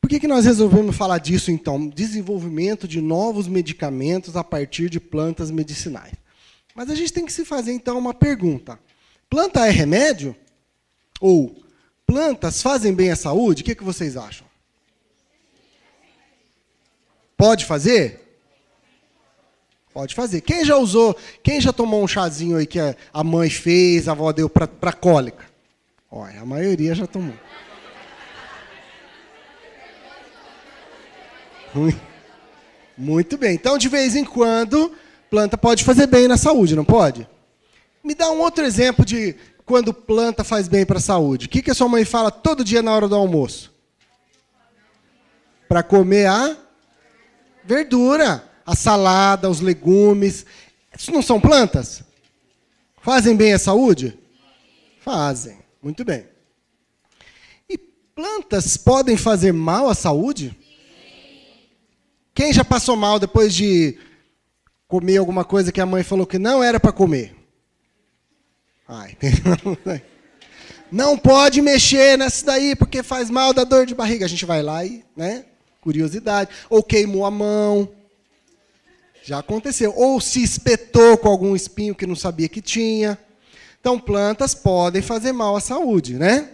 Por que nós resolvemos falar disso, então? Desenvolvimento de novos medicamentos a partir de plantas medicinais. Mas a gente tem que se fazer, então, uma pergunta. Planta é remédio? Ou plantas fazem bem à saúde? O que vocês acham? Pode fazer? Pode fazer. Quem já usou, quem já tomou um chazinho aí que a mãe fez, a avó deu para cólica? Olha, a maioria já tomou. Muito bem. Então, de vez em quando, planta pode fazer bem na saúde, não pode? Me dá um outro exemplo de quando planta faz bem para a saúde. O que a sua mãe fala todo dia na hora do almoço? Para comer a verdura, a salada, os legumes. Isso não são plantas? Fazem bem à saúde? Fazem. Muito bem. E plantas podem fazer mal à saúde? Quem já passou mal depois de comer alguma coisa que a mãe falou que não era para comer? Ai, não pode mexer nessa daí porque faz mal, dá dor de barriga. A gente vai lá e, né? Curiosidade. Ou queimou a mão. Já aconteceu. Ou se espetou com algum espinho que não sabia que tinha. Então, plantas podem fazer mal à saúde, né?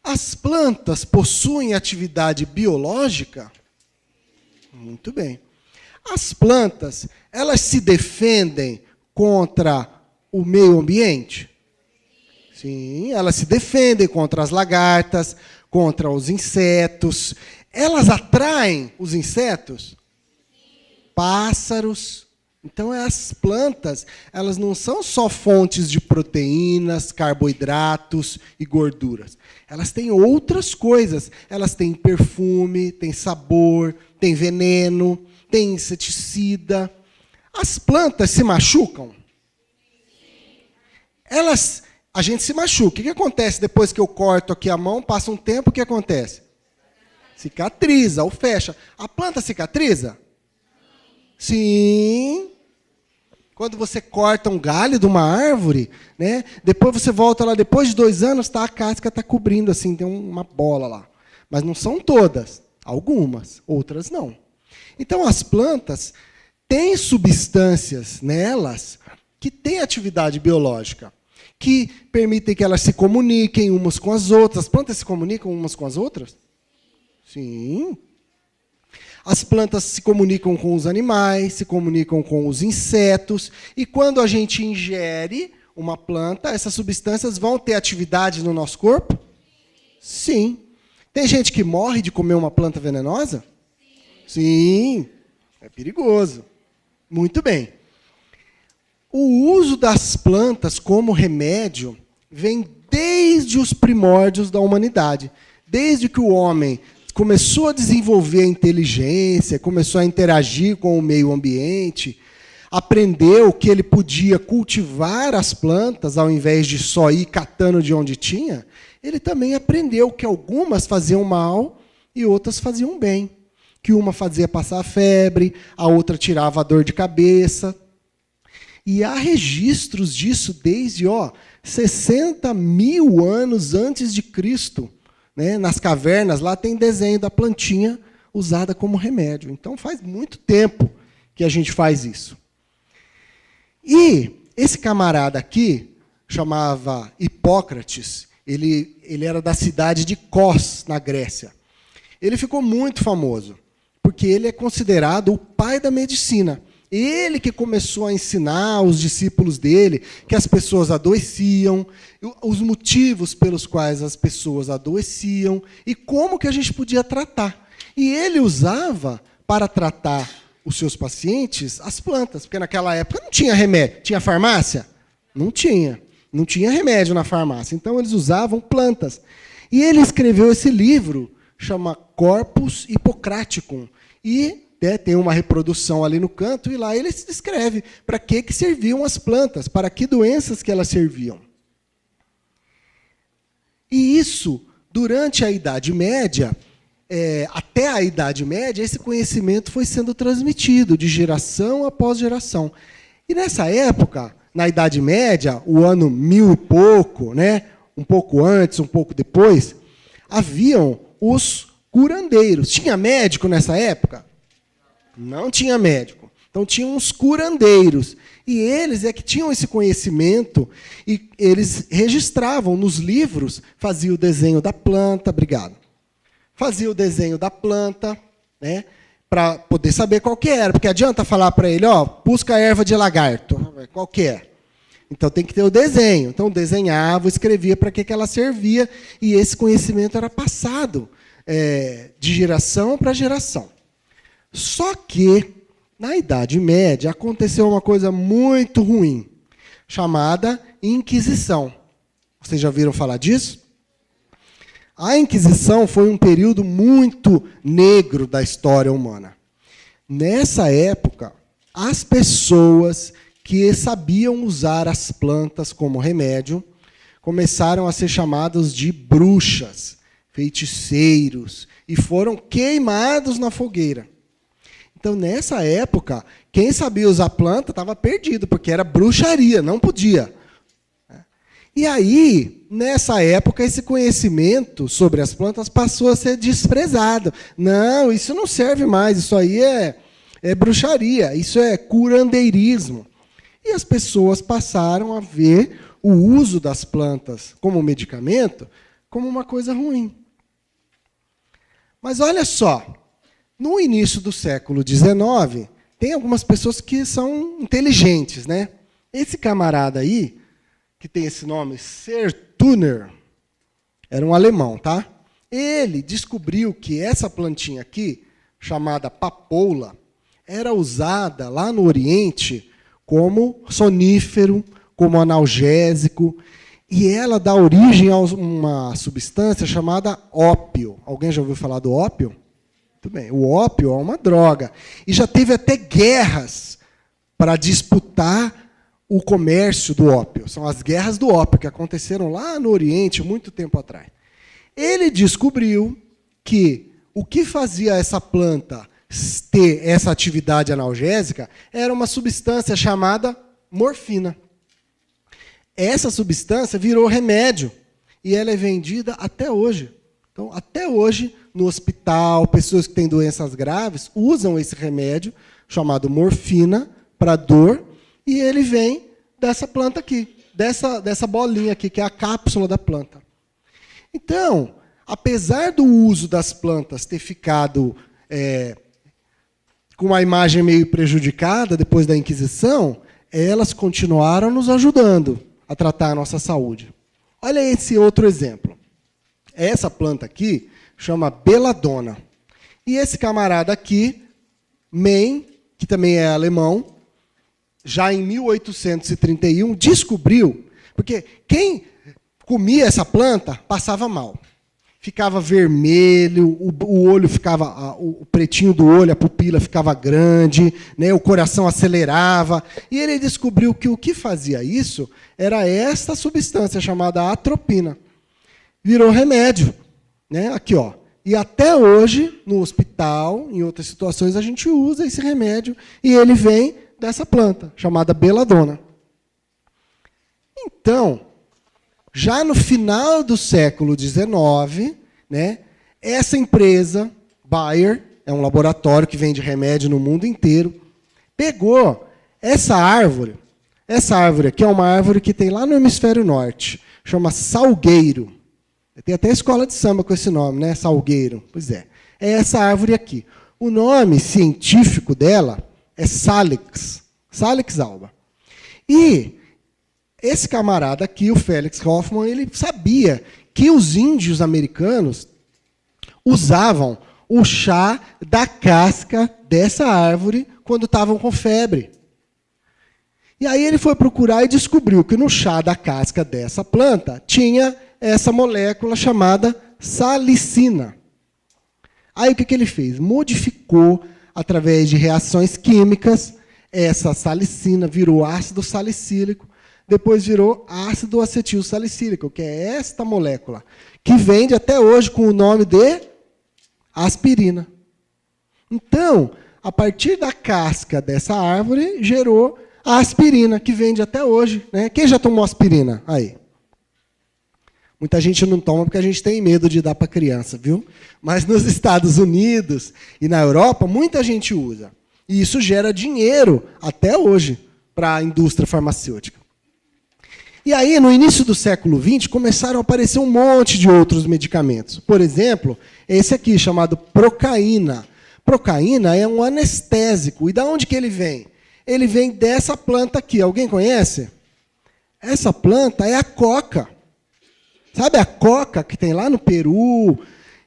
As plantas possuem atividade biológica? Muito bem. As plantas, elas se defendem contra o meio ambiente? Sim, elas se defendem contra as lagartas, contra os insetos. Elas atraem os insetos? Pássaros. Então, as plantas, elas não são só fontes de proteínas, carboidratos e gorduras. Elas têm outras coisas. Elas têm perfume, têm sabor, têm veneno, têm inseticida. As plantas se machucam? A gente se machuca. O que acontece depois que eu corto aqui a mão, passa um tempo, o que acontece? Cicatriza ou fecha. A planta cicatriza? Sim. Quando você corta um galho de uma árvore, né? Depois você volta lá, depois de 2 anos, a casca está cobrindo, assim, tem uma bola lá. Mas não são todas, algumas, outras não. Então, as plantas têm substâncias nelas que têm atividade biológica, que permitem que elas se comuniquem umas com as outras. As plantas se comunicam umas com as outras? Sim. As plantas se comunicam com os animais, se comunicam com os insetos, e quando a gente ingere uma planta, essas substâncias vão ter atividade no nosso corpo? Sim. Tem gente que morre de comer uma planta venenosa? Sim. É perigoso. Muito bem. O uso das plantas como remédio vem desde os primórdios da humanidade. Desde que o homem começou a desenvolver a inteligência, começou a interagir com o meio ambiente, aprendeu que ele podia cultivar as plantas ao invés de só ir catando de onde tinha, ele também aprendeu que algumas faziam mal e outras faziam bem. Que uma fazia passar febre, a outra tirava a dor de cabeça. E há registros disso desde 60 mil anos antes de Cristo. Né? Nas cavernas, lá tem desenho da plantinha usada como remédio. Então, faz muito tempo que a gente faz isso. E esse camarada aqui, chamava Hipócrates, ele era da cidade de Kos, na Grécia. Ele ficou muito famoso, porque ele é considerado o pai da medicina. Ele que começou a ensinar os discípulos dele que as pessoas adoeciam, os motivos pelos quais as pessoas adoeciam e como que a gente podia tratar. E ele usava, para tratar os seus pacientes, as plantas, porque naquela época não tinha remédio. Tinha farmácia? Não tinha. Não tinha remédio na farmácia. Então, eles usavam plantas. E ele escreveu esse livro, chama Corpus Hippocraticum. E tem uma reprodução ali no canto, e lá ele descreve para que serviam as plantas, para que doenças que elas serviam. E isso, durante a Idade Média, até a Idade Média, esse conhecimento foi sendo transmitido de geração após geração. E nessa época, na Idade Média, o ano 1000 e pouco, né, um pouco antes, um pouco depois, haviam os curandeiros. Tinha médico nessa época? Não tinha médico. Então, tinham os curandeiros. E eles é que tinham esse conhecimento e eles registravam nos livros, fazia o desenho da planta, obrigado. Fazia o desenho da planta, né, para poder saber qual que era. Porque adianta falar para ele, ó, busca a erva de lagarto. Qual que é? Então, tem que ter o desenho. Então, desenhava, escrevia para que ela servia. E esse conhecimento era passado de geração para geração. Só que, na Idade Média, aconteceu uma coisa muito ruim, chamada Inquisição. Vocês já ouviram falar disso? A Inquisição foi um período muito negro da história humana. Nessa época, as pessoas que sabiam usar as plantas como remédio começaram a ser chamados de bruxas, feiticeiros, e foram queimados na fogueira. Então, nessa época, quem sabia usar planta estava perdido, porque era bruxaria, não podia. E aí, nessa época, esse conhecimento sobre as plantas passou a ser desprezado. Não, isso não serve mais, isso aí é bruxaria, isso é curandeirismo. E as pessoas passaram a ver o uso das plantas como medicamento como uma coisa ruim. Mas olha só, no início do século XIX, tem algumas pessoas que são inteligentes, né? Esse camarada aí, que tem esse nome, Sertúner, era um alemão, tá? Ele descobriu que essa plantinha aqui, chamada papoula, era usada lá no Oriente como sonífero, como analgésico, e ela dá origem a uma substância chamada ópio. Alguém já ouviu falar do ópio? Muito bem. O ópio é uma droga. E já teve até guerras para disputar o comércio do ópio. São as guerras do ópio, que aconteceram lá no Oriente, muito tempo atrás. Ele descobriu que o que fazia essa planta ter essa atividade analgésica era uma substância chamada morfina. Essa substância virou remédio e ela é vendida até hoje. Então, até hoje, no hospital, pessoas que têm doenças graves usam esse remédio chamado morfina para dor e ele vem dessa planta aqui, dessa bolinha aqui, que é a cápsula da planta. Então, apesar do uso das plantas ter ficado com uma imagem meio prejudicada depois da Inquisição, elas continuaram nos ajudando a tratar a nossa saúde. Olha esse outro exemplo. Essa planta aqui chama beladona. E esse camarada aqui, Mann, que também é alemão, já em 1831, descobriu, porque quem comia essa planta passava mal. Ficava vermelho, o olho ficava, o pretinho do olho, a pupila ficava grande, né, o coração acelerava. E ele descobriu que o que fazia isso era esta substância chamada atropina. Virou remédio, né? Aqui, ó. E até hoje, no hospital, em outras situações, a gente usa esse remédio e ele vem dessa planta, chamada beladona. Então, já no final do século XIX, né, essa empresa, Bayer, é um laboratório que vende remédio no mundo inteiro, pegou essa árvore aqui é uma árvore que tem lá no hemisfério norte, chama salgueiro. Tem até escola de samba com esse nome, né? Salgueiro. Pois é. É essa árvore aqui. O nome científico dela é Salix. Salix alba. E esse camarada aqui, o Felix Hoffmann, ele sabia que os índios americanos usavam o chá da casca dessa árvore quando estavam com febre. E aí ele foi procurar e descobriu que no chá da casca dessa planta tinha essa molécula chamada salicina. Aí o que ele fez? Modificou, através de reações químicas, essa salicina virou ácido salicílico, depois virou ácido acetil salicílico, que é esta molécula, que vende até hoje com o nome de aspirina. Então, a partir da casca dessa árvore, gerou a aspirina, que vende até hoje, né? Quem já tomou aspirina? Aí. Muita gente não toma porque a gente tem medo de dar para criança, viu? Mas nos Estados Unidos e na Europa, muita gente usa. E isso gera dinheiro, até hoje, para a indústria farmacêutica. E aí, no início do século XX, começaram a aparecer um monte de outros medicamentos. Por exemplo, esse aqui, chamado procaína. Procaína é um anestésico. E de onde que ele vem? Ele vem dessa planta aqui. Alguém conhece? Essa planta é a coca. Sabe a coca que tem lá no Peru,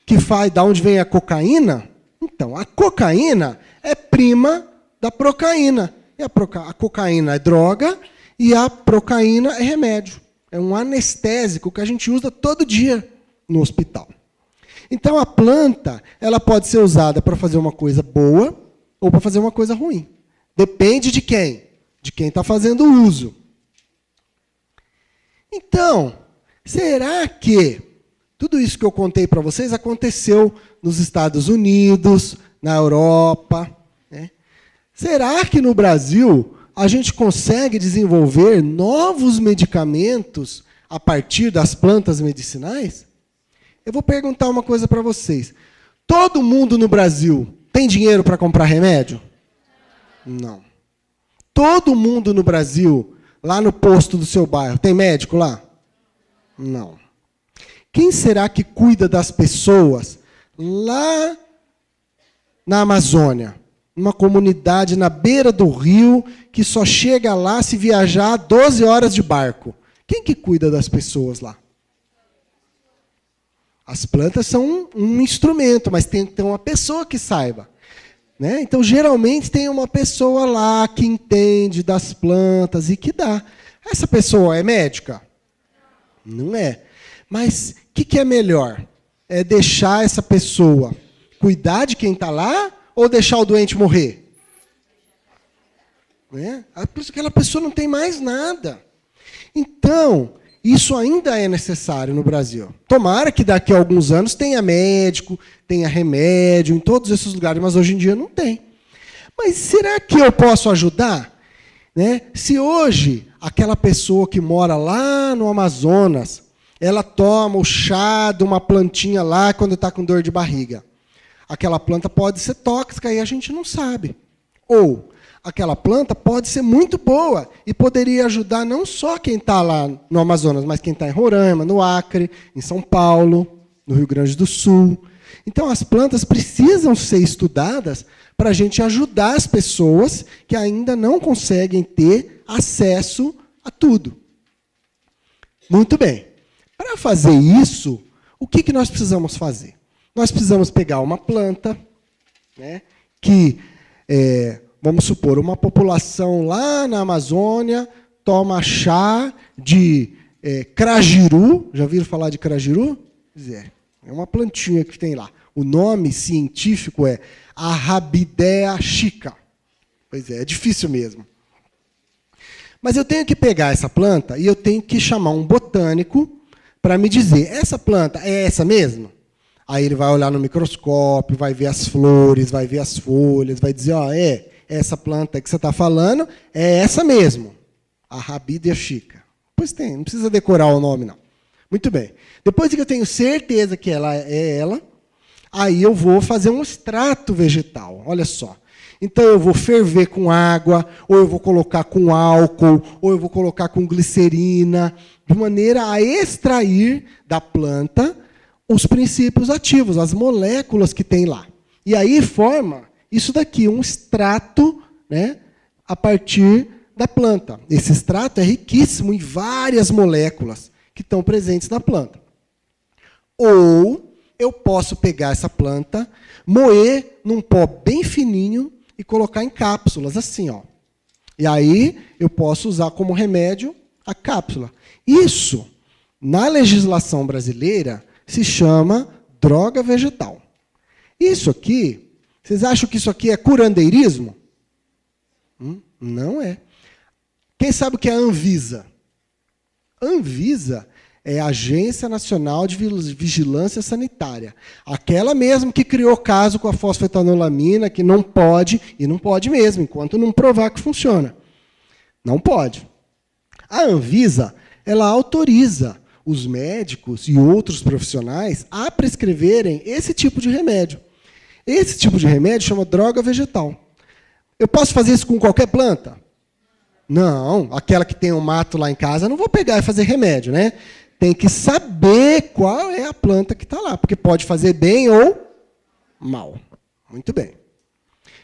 que faz da onde vem a cocaína? Então, a cocaína é prima da procaína. E a cocaína é droga e a procaína é remédio. É um anestésico que a gente usa todo dia no hospital. Então, a planta ela pode ser usada para fazer uma coisa boa ou para fazer uma coisa ruim. Depende de quem? De quem está fazendo o uso. Então, será que tudo isso que eu contei para vocês aconteceu nos Estados Unidos, na Europa, né? Será que no Brasil a gente consegue desenvolver novos medicamentos a partir das plantas medicinais? Eu vou perguntar uma coisa para vocês. Todo mundo no Brasil tem dinheiro para comprar remédio? Não. Todo mundo no Brasil, lá no posto do seu bairro, tem médico lá? Não. Quem será que cuida das pessoas lá na Amazônia? Uma comunidade na beira do rio que só chega lá se viajar 12 horas de barco. Quem que cuida das pessoas lá? As plantas são um instrumento, mas tem que ter uma pessoa que saiba. Né? Então, geralmente, tem uma pessoa lá que entende das plantas e que dá. Essa pessoa é médica? Não é. Mas o que é melhor? É deixar essa pessoa cuidar de quem está lá ou deixar o doente morrer? Né? Aquela pessoa não tem mais nada. Então, isso ainda é necessário no Brasil. Tomara que daqui a alguns anos tenha médico, tenha remédio em todos esses lugares, mas hoje em dia não tem. Mas será que eu posso ajudar? Né? Se hoje aquela pessoa que mora lá no Amazonas, ela toma o chá de uma plantinha lá quando está com dor de barriga. Aquela planta pode ser tóxica e a gente não sabe. Ou aquela planta pode ser muito boa e poderia ajudar não só quem está lá no Amazonas, mas quem está em Roraima, no Acre, em São Paulo, no Rio Grande do Sul. Então, as plantas precisam ser estudadas para a gente ajudar as pessoas que ainda não conseguem ter acesso a tudo. Muito bem. Para fazer isso, o que nós precisamos fazer? Nós precisamos pegar uma planta, né, que, vamos supor, uma população lá na Amazônia toma chá de crajiru. Já ouviram falar de crajiru? É uma plantinha que tem lá. O nome científico é Arabidea chica. Pois é difícil mesmo. Mas eu tenho que pegar essa planta e eu tenho que chamar um botânico para me dizer, essa planta é essa mesmo? Aí ele vai olhar no microscópio, vai ver as flores, vai ver as folhas, vai dizer, ó, essa planta que você está falando é essa mesmo, a Arabidea chica. Pois tem, não precisa decorar o nome, não. Muito bem. Depois que eu tenho certeza que ela é ela, aí eu vou fazer um extrato vegetal. Olha só. Então, eu vou ferver com água, ou eu vou colocar com álcool, ou eu vou colocar com glicerina, de maneira a extrair da planta os princípios ativos, as moléculas que tem lá. E aí forma isso daqui, um extrato, né, a partir da planta. Esse extrato é riquíssimo em várias moléculas que estão presentes na planta. Ou eu posso pegar essa planta, moer num pó bem fininho e colocar em cápsulas, assim, ó. E aí eu posso usar como remédio a cápsula. Isso, na legislação brasileira, se chama droga vegetal. Isso aqui, vocês acham que isso aqui é curandeirismo? Não é. Quem sabe o que é a Anvisa? Anvisa é a Agência Nacional de Vigilância Sanitária. Aquela mesmo que criou caso com a fosfetanolamina, que não pode, e não pode mesmo, enquanto não provar que funciona. Não pode. A Anvisa, ela autoriza os médicos e outros profissionais a prescreverem esse tipo de remédio. Esse tipo de remédio chama droga vegetal. Eu posso fazer isso com qualquer planta? Não, aquela que tem um mato lá em casa, eu não vou pegar e fazer remédio, né? Tem que saber qual é a planta que está lá, porque pode fazer bem ou mal. Muito bem.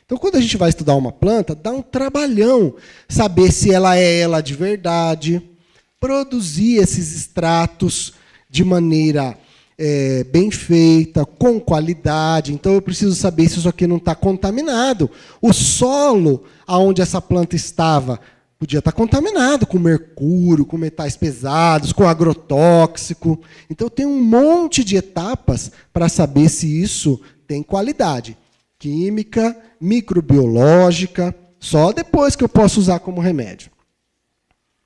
Então, quando a gente vai estudar uma planta, dá um trabalhão saber se ela é ela de verdade, produzir esses extratos de maneira bem feita, com qualidade. Então, eu preciso saber se isso aqui não está contaminado. O solo onde essa planta estava podia estar contaminado com mercúrio, com metais pesados, com agrotóxico. Então, tem um monte de etapas para saber se isso tem qualidade. Química, microbiológica, só depois que eu posso usar como remédio.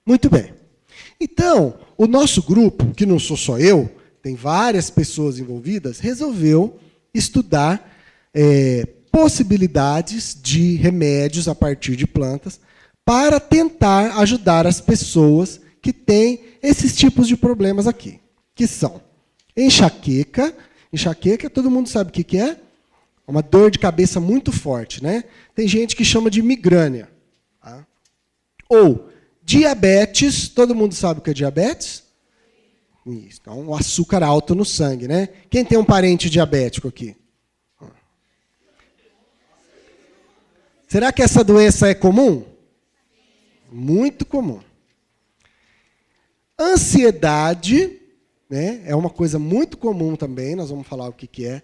Muito bem. Então, o nosso grupo, que não sou só eu, tem várias pessoas envolvidas, resolveu estudar possibilidades de remédios a partir de plantas para tentar ajudar as pessoas que têm esses tipos de problemas aqui, que são enxaqueca. Enxaqueca, todo mundo sabe o que é? Uma dor de cabeça muito forte, né? Tem gente que chama de migrânia. Tá? Ou diabetes, todo mundo sabe o que é diabetes? Isso, então, o açúcar alto no sangue, né? Quem tem um parente diabético aqui? Será que essa doença é comum? Muito comum. Ansiedade, né? É uma coisa muito comum também, nós vamos falar o que é.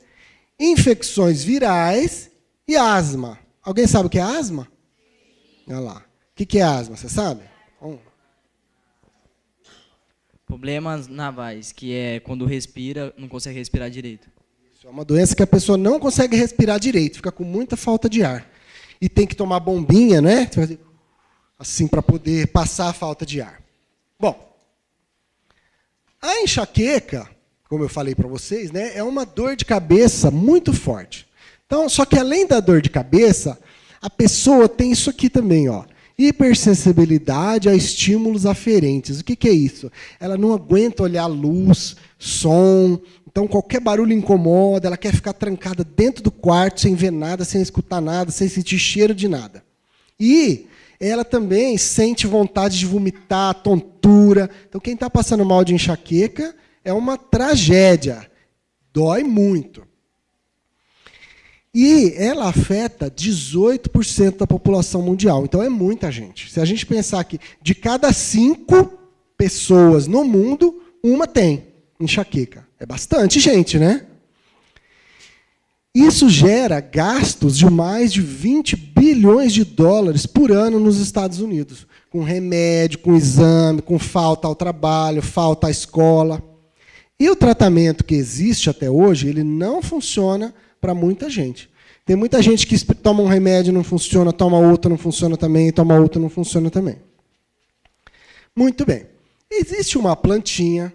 Infecções virais e asma. Alguém sabe o que é asma? Olha lá. O que é asma, você sabe? Problemas navais, que é quando respira, não consegue respirar direito. Isso é uma doença que a pessoa não consegue respirar direito, fica com muita falta de ar. E tem que tomar bombinha, né? Assim, para poder passar a falta de ar. Bom, a enxaqueca, como eu falei para vocês, né, é uma dor de cabeça muito forte. Então, só que além da dor de cabeça, a pessoa tem isso aqui também, ó. Hipersensibilidade a estímulos aferentes. O que é isso? Ela não aguenta olhar luz, som, então qualquer barulho incomoda, ela quer ficar trancada dentro do quarto, sem ver nada, sem escutar nada, sem sentir cheiro de nada. E ela também sente vontade de vomitar, tontura. Então, quem está passando mal de enxaqueca é uma tragédia. Dói muito. E ela afeta 18% da população mundial. Então, é muita gente. Se a gente pensar que de cada 5 pessoas no mundo, uma tem enxaqueca. É bastante gente, né? Isso gera gastos de mais de 20 bilhões de dólares por ano nos Estados Unidos. Com remédio, com exame, com falta ao trabalho, falta à escola. E o tratamento que existe até hoje, ele não funciona para muita gente. Tem muita gente que toma um remédio, não funciona, toma outro, não funciona também, toma outro, não funciona também. Muito bem. Existe uma plantinha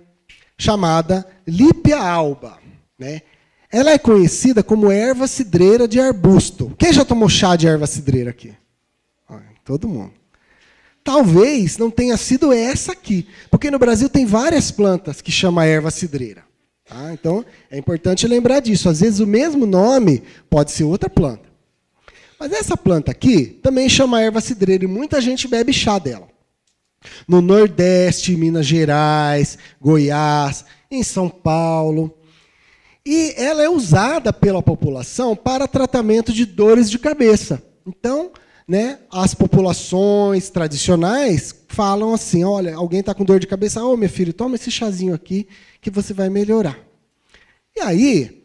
chamada Lípia alba, né? Ela é conhecida como erva cidreira de arbusto. Quem já tomou chá de erva cidreira aqui? Todo mundo. Talvez não tenha sido essa aqui, porque no Brasil tem várias plantas que chamam erva cidreira. Tá? Então, é importante lembrar disso. Às vezes, o mesmo nome pode ser outra planta. Mas essa planta aqui também chama erva cidreira e muita gente bebe chá dela. No Nordeste, Minas Gerais, Goiás, em São Paulo. E ela é usada pela população para tratamento de dores de cabeça. Então, né, as populações tradicionais falam assim, olha, alguém está com dor de cabeça, ô, meu filho, toma esse chazinho aqui que você vai melhorar. E aí,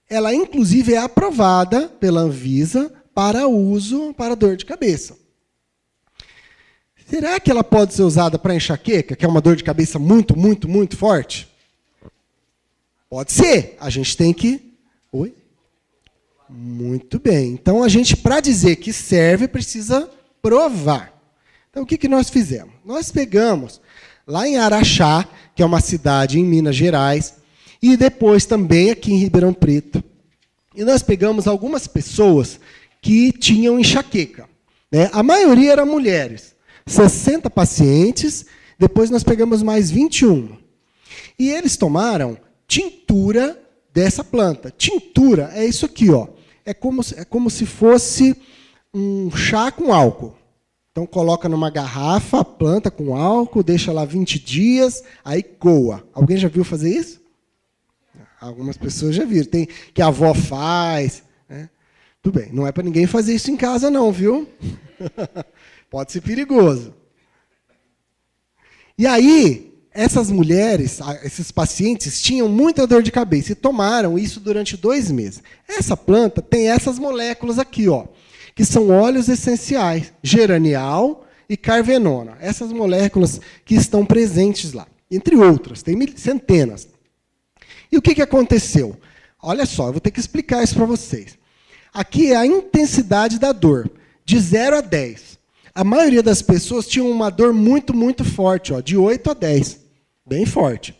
ela inclusive é aprovada pela Anvisa para uso para dor de cabeça. Será que ela pode ser usada para enxaqueca, que é uma dor de cabeça muito, muito, muito forte? Pode ser. A gente tem que... Oi? Muito bem. Então, a gente, para dizer que serve, precisa provar. Então, o que nós fizemos? Nós pegamos lá em Araxá, que é uma cidade em Minas Gerais, e depois também aqui em Ribeirão Preto. E nós pegamos algumas pessoas que tinham enxaqueca. Né? A maioria eram mulheres. 60 pacientes Depois nós pegamos mais 21. E eles tomaram tintura dessa planta. Tintura é isso aqui, ó. É como se fosse um chá com álcool. Então, coloca numa garrafa a planta com álcool, deixa lá 20 dias, aí coa. Alguém já viu fazer isso? Algumas pessoas já viram. Tem que a avó faz. Né? Tudo bem, não é para ninguém fazer isso em casa, não, viu? Pode ser perigoso. E aí, essas mulheres, esses pacientes, tinham muita dor de cabeça e tomaram isso durante 2 meses. Essa planta tem essas moléculas aqui, ó, que são óleos essenciais, geranial e carvenona. Essas moléculas que estão presentes lá, entre outras, tem centenas. E o que aconteceu? Olha só, eu vou ter que explicar isso para vocês. Aqui é a intensidade da dor, de 0 a 10. A maioria das pessoas tinha uma dor muito, muito forte, ó, de 8 a 10. Bem forte.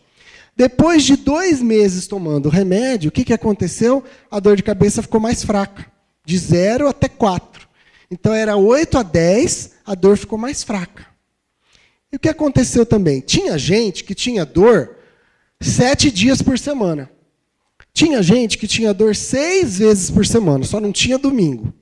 Depois de 2 meses tomando o remédio, o que aconteceu? A dor de cabeça ficou mais fraca, de 0 até 4. Então, era 8 a 10, a dor ficou mais fraca. E o que aconteceu também? Tinha gente que tinha dor 7 dias por semana. Tinha gente que tinha dor 6 vezes por semana, só não tinha domingo.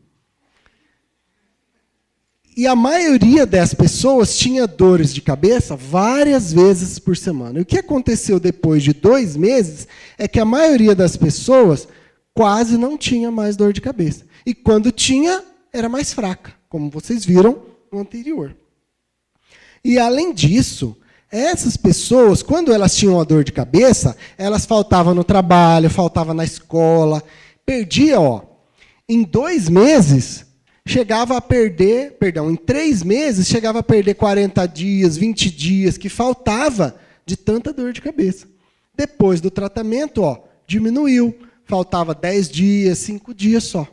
E a maioria das pessoas tinha dores de cabeça várias vezes por semana. E o que aconteceu depois de 2 meses é que a maioria das pessoas quase não tinha mais dor de cabeça. E quando tinha, era mais fraca, como vocês viram no anterior. E, além disso, essas pessoas, quando elas tinham a dor de cabeça, elas faltavam no trabalho, faltavam na escola, perdia, ó, em 2 meses, chegava a perder, em 3 meses, chegava a perder 40 dias, 20 dias, que faltava de tanta dor de cabeça. Depois do tratamento, ó, diminuiu, faltava 10 dias, 5 dias só.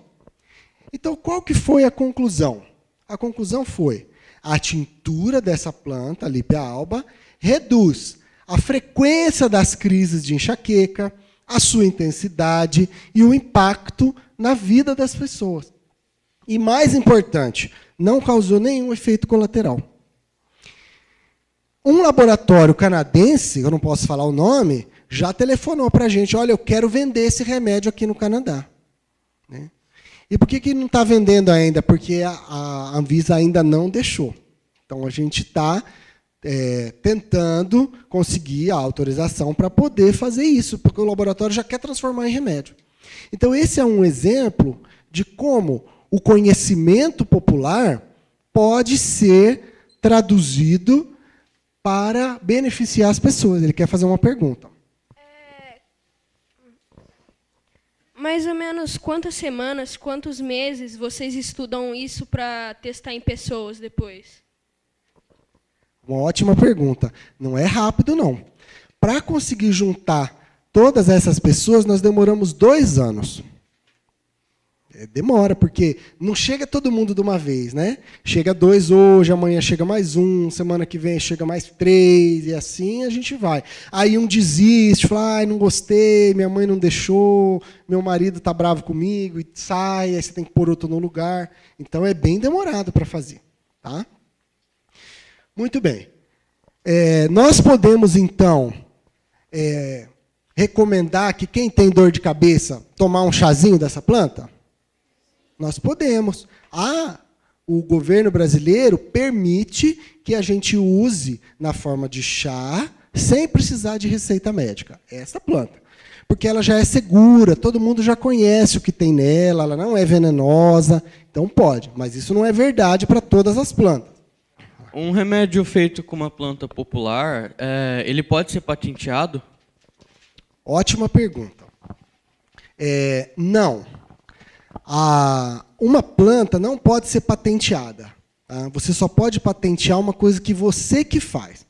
Então, qual que foi a conclusão? A conclusão foi: a tintura dessa planta, Lípia alba, reduz a frequência das crises de enxaqueca, a sua intensidade e o impacto na vida das pessoas. E, mais importante, não causou nenhum efeito colateral. Um laboratório canadense, eu não posso falar o nome, já telefonou para a gente: olha, eu quero vender esse remédio aqui no Canadá. Né? E por que não está vendendo ainda? Porque a Anvisa ainda não deixou. Então, a gente está tentando conseguir a autorização para poder fazer isso, porque o laboratório já quer transformar em remédio. Então, esse é um exemplo de como o conhecimento popular pode ser traduzido para beneficiar as pessoas. Ele quer fazer uma pergunta. Mais ou menos quantas semanas, quantos meses vocês estudam isso para testar em pessoas depois? Uma ótima pergunta. Não é rápido, não. Para conseguir juntar todas essas pessoas, nós demoramos 2 anos. Demora, porque não chega todo mundo de uma vez, né? Chega 2 hoje, amanhã chega mais 1, semana que vem chega mais 3, e assim a gente vai. Aí um desiste, fala: não gostei, minha mãe não deixou, meu marido está bravo comigo, e sai, aí você tem que pôr outro no lugar. Então, é bem demorado para fazer. Tá? Muito bem. Nós podemos, então, recomendar que quem tem dor de cabeça tomar um chazinho dessa planta? Nós podemos. O governo brasileiro permite que a gente use na forma de chá, sem precisar de receita médica, essa planta. Porque ela já é segura, todo mundo já conhece o que tem nela, ela não é venenosa, então pode. Mas isso não é verdade para todas as plantas. Um remédio feito com uma planta popular, ele pode ser patenteado? Ótima pergunta. Não. Uma planta não pode ser patenteada. Tá? Você só pode patentear uma coisa que você que faz.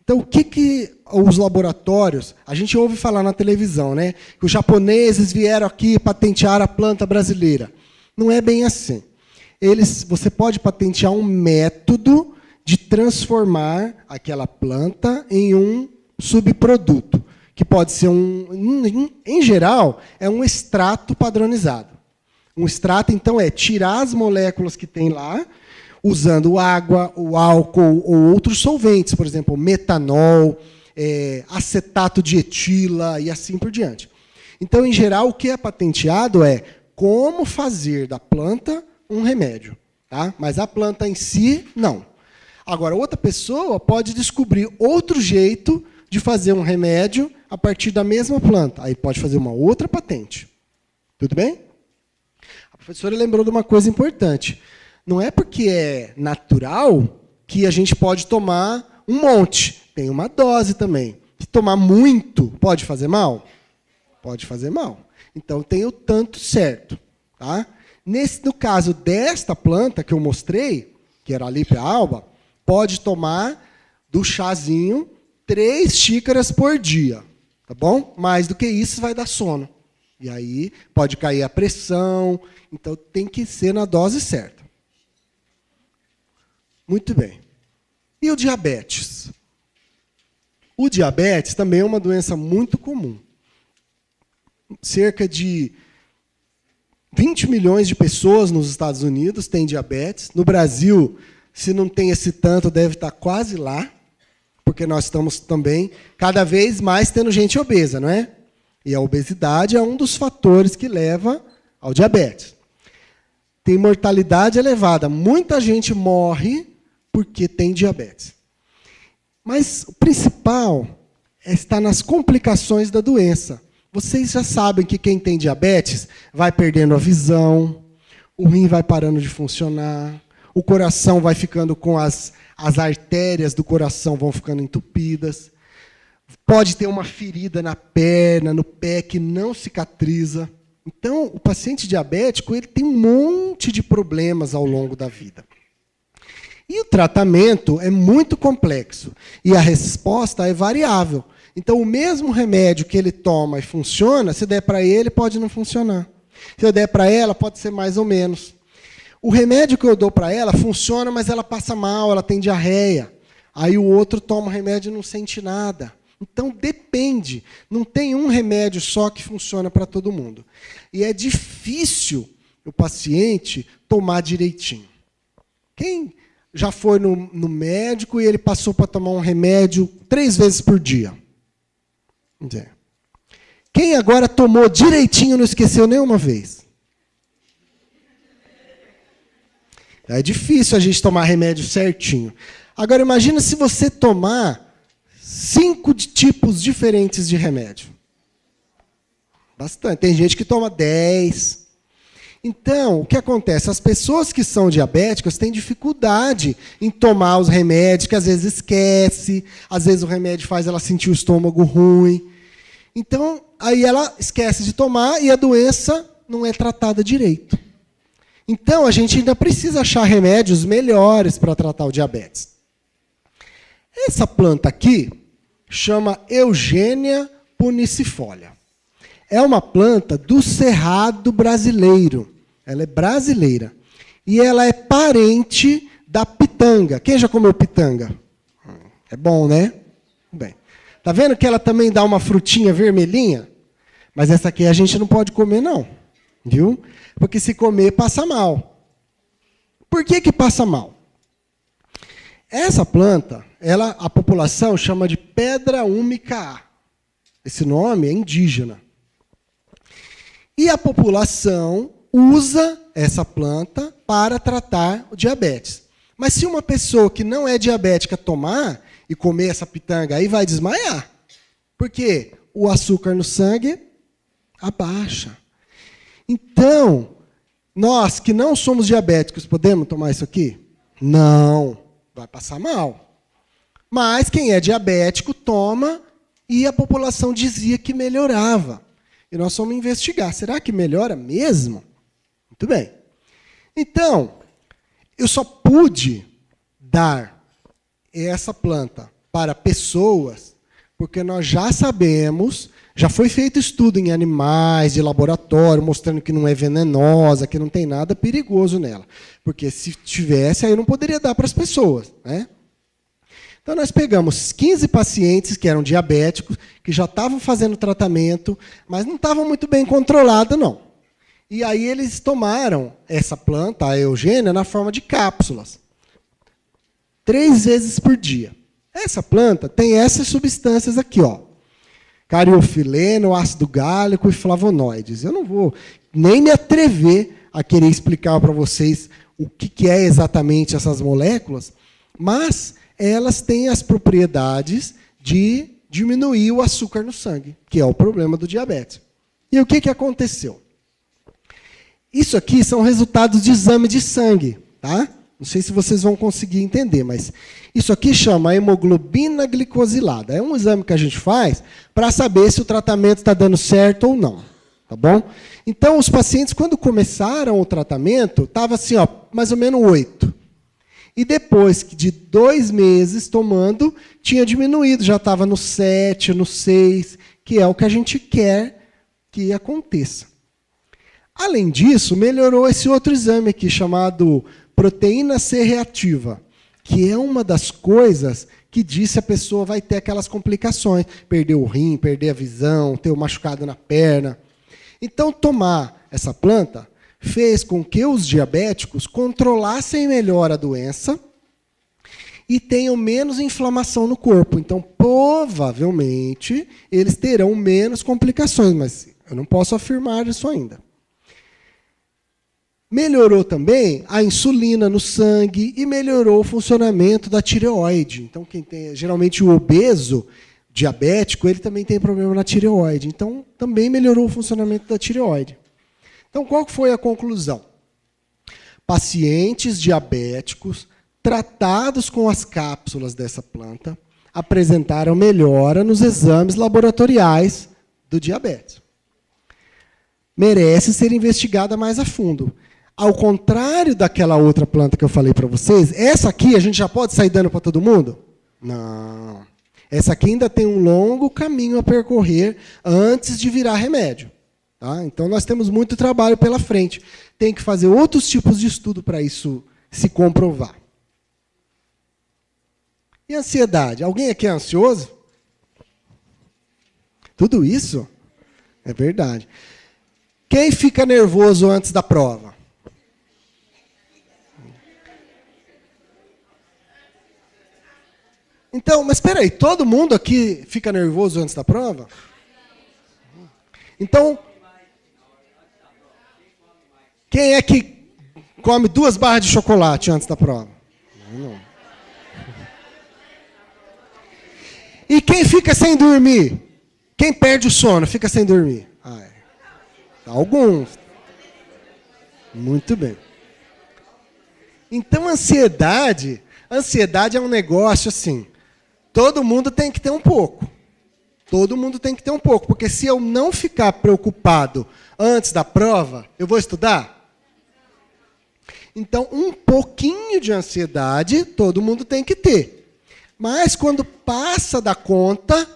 Então, o que os laboratórios... A gente ouve falar na televisão, né? Que os japoneses vieram aqui patentear a planta brasileira. Não é bem assim. Você pode patentear um método de transformar aquela planta em um subproduto, que pode ser em geral, é um extrato padronizado. Um extrato, então, é tirar as moléculas que tem lá, usando água, o álcool ou outros solventes, por exemplo, metanol, acetato de etila e assim por diante. Então, em geral, o que é patenteado é como fazer da planta um remédio. Tá? Mas a planta em si, não. Agora, outra pessoa pode descobrir outro jeito de fazer um remédio a partir da mesma planta. Aí pode fazer uma outra patente. Tudo bem? A professora lembrou de uma coisa importante. Não é porque é natural que a gente pode tomar um monte. Tem uma dose também. Se tomar muito, pode fazer mal? Pode fazer mal. Então, tem o tanto certo. Tá? No caso desta planta que eu mostrei, que era a Lípia alba, pode tomar do chazinho 3 xícaras por dia. Tá bom? Mais do que isso vai dar sono. E aí pode cair a pressão. Então, tem que ser na dose certa. Muito bem. E o diabetes? O diabetes também é uma doença muito comum. Cerca de 20 milhões de pessoas nos Estados Unidos têm diabetes. No Brasil, se não tem esse tanto, deve estar quase lá, porque nós estamos também cada vez mais tendo gente obesa, não é? E a obesidade é um dos fatores que leva ao diabetes. Tem mortalidade elevada. Muita gente morre porque tem diabetes. Mas o principal está nas complicações da doença. Vocês já sabem que quem tem diabetes vai perdendo a visão, o rim vai parando de funcionar, o coração vai ficando com as artérias do coração vão ficando entupidas, pode ter uma ferida na perna, no pé que não cicatriza. Então, o paciente diabético ele tem um monte de problemas ao longo da vida. E o tratamento é muito complexo e a resposta é variável. Então, o mesmo remédio que ele toma e funciona, se der para ele, pode não funcionar. Se eu der para ela, pode ser mais ou menos. O remédio que eu dou para ela funciona, mas ela passa mal, ela tem diarreia. Aí o outro toma o remédio e não sente nada. Então, depende. Não tem um remédio só que funciona para todo mundo. E é difícil o paciente tomar direitinho. Quem já foi no médico e ele passou para tomar um remédio 3 vezes por dia? Quem agora tomou direitinho e não esqueceu nenhuma vez? É difícil a gente tomar remédio certinho. Agora, imagina se você tomar 5 tipos diferentes de remédio. Bastante. Tem gente que toma 10. Então, o que acontece? As pessoas que são diabéticas têm dificuldade em tomar os remédios, que às vezes esquece, às vezes o remédio faz ela sentir o estômago ruim. Então, aí ela esquece de tomar e a doença não é tratada direito. Então, a gente ainda precisa achar remédios melhores para tratar o diabetes. Essa planta aqui chama Eugênia punicifolia. É uma planta do cerrado brasileiro. Ela é brasileira. E ela é parente da pitanga. Quem já comeu pitanga? É bom, né? Bem. Tá vendo que ela também dá uma frutinha vermelhinha? Mas essa aqui a gente não pode comer, não. Viu? Porque se comer, passa mal. Por que passa mal? Essa planta, a população chama de pedra úmica A. Esse nome é indígena. E a população usa essa planta para tratar o diabetes. Mas se uma pessoa que não é diabética tomar e comer essa pitanga aí, vai desmaiar. Por quê? O açúcar no sangue abaixa. Então, nós que não somos diabéticos, podemos tomar isso aqui? Não, vai passar mal. Mas quem é diabético toma e a população dizia que melhorava. E nós fomos investigar. Será que melhora mesmo? Muito bem. Então, eu só pude dar essa planta para pessoas porque nós já sabemos, já foi feito estudo em animais, de laboratório, mostrando que não é venenosa, que não tem nada perigoso nela. Porque se tivesse, aí eu não poderia dar para as pessoas, né? Então, nós pegamos 15 pacientes que eram diabéticos, que já estavam fazendo tratamento, mas não estavam muito bem controlados, não. E aí eles tomaram essa planta, a Eugênia, na forma de cápsulas. 3 vezes por dia. Essa planta tem essas substâncias aqui, ó. Cariofileno, ácido gálico e flavonoides. Eu não vou nem me atrever a querer explicar para vocês o que é exatamente essas moléculas, mas elas têm as propriedades de diminuir o açúcar no sangue, que é o problema do diabetes. E o que aconteceu? Isso aqui são resultados de exame de sangue, tá? Não sei se vocês vão conseguir entender, mas isso aqui chama hemoglobina glicosilada. É um exame que a gente faz para saber se o tratamento está dando certo ou não, tá bom? Então, os pacientes, quando começaram o tratamento, estava assim, ó, mais ou menos 8. E depois de 2 meses tomando, tinha diminuído, já estava no 7, no 6, que é o que a gente quer que aconteça. Além disso, melhorou esse outro exame aqui, chamado proteína C reativa, que é uma das coisas que diz se a pessoa vai ter aquelas complicações, perder o rim, perder a visão, ter um machucado na perna. Então, tomar essa planta fez com que os diabéticos controlassem melhor a doença e tenham menos inflamação no corpo. Então, provavelmente, eles terão menos complicações, mas eu não posso afirmar isso ainda. Melhorou também a insulina no sangue e melhorou o funcionamento da tireoide. Então, quem tem, geralmente o obeso, diabético, ele também tem problema na tireoide. Então, também melhorou o funcionamento da tireoide. Então, qual foi a conclusão? Pacientes diabéticos tratados com as cápsulas dessa planta apresentaram melhora nos exames laboratoriais do diabetes. Merece ser investigada mais a fundo. Ao contrário daquela outra planta que eu falei para vocês, essa aqui a gente já pode sair dando para todo mundo? Não. Essa aqui ainda tem um longo caminho a percorrer antes de virar remédio. Tá? Então, nós temos muito trabalho pela frente. Tem que fazer outros tipos de estudo para isso se comprovar. E ansiedade? Alguém aqui é ansioso? Tudo isso? É verdade. Quem fica nervoso antes da prova? Então, mas espera aí, todo mundo aqui fica nervoso antes da prova? Então, quem é que come 2 barras de chocolate antes da prova? Não. E quem fica sem dormir? Quem perde o sono fica sem dormir? Alguns. Muito bem. Então, ansiedade é um negócio assim, todo mundo tem que ter um pouco. Todo mundo tem que ter um pouco, porque se eu não ficar preocupado antes da prova, eu vou estudar? Então, um pouquinho de ansiedade todo mundo tem que ter. Mas quando passa da conta,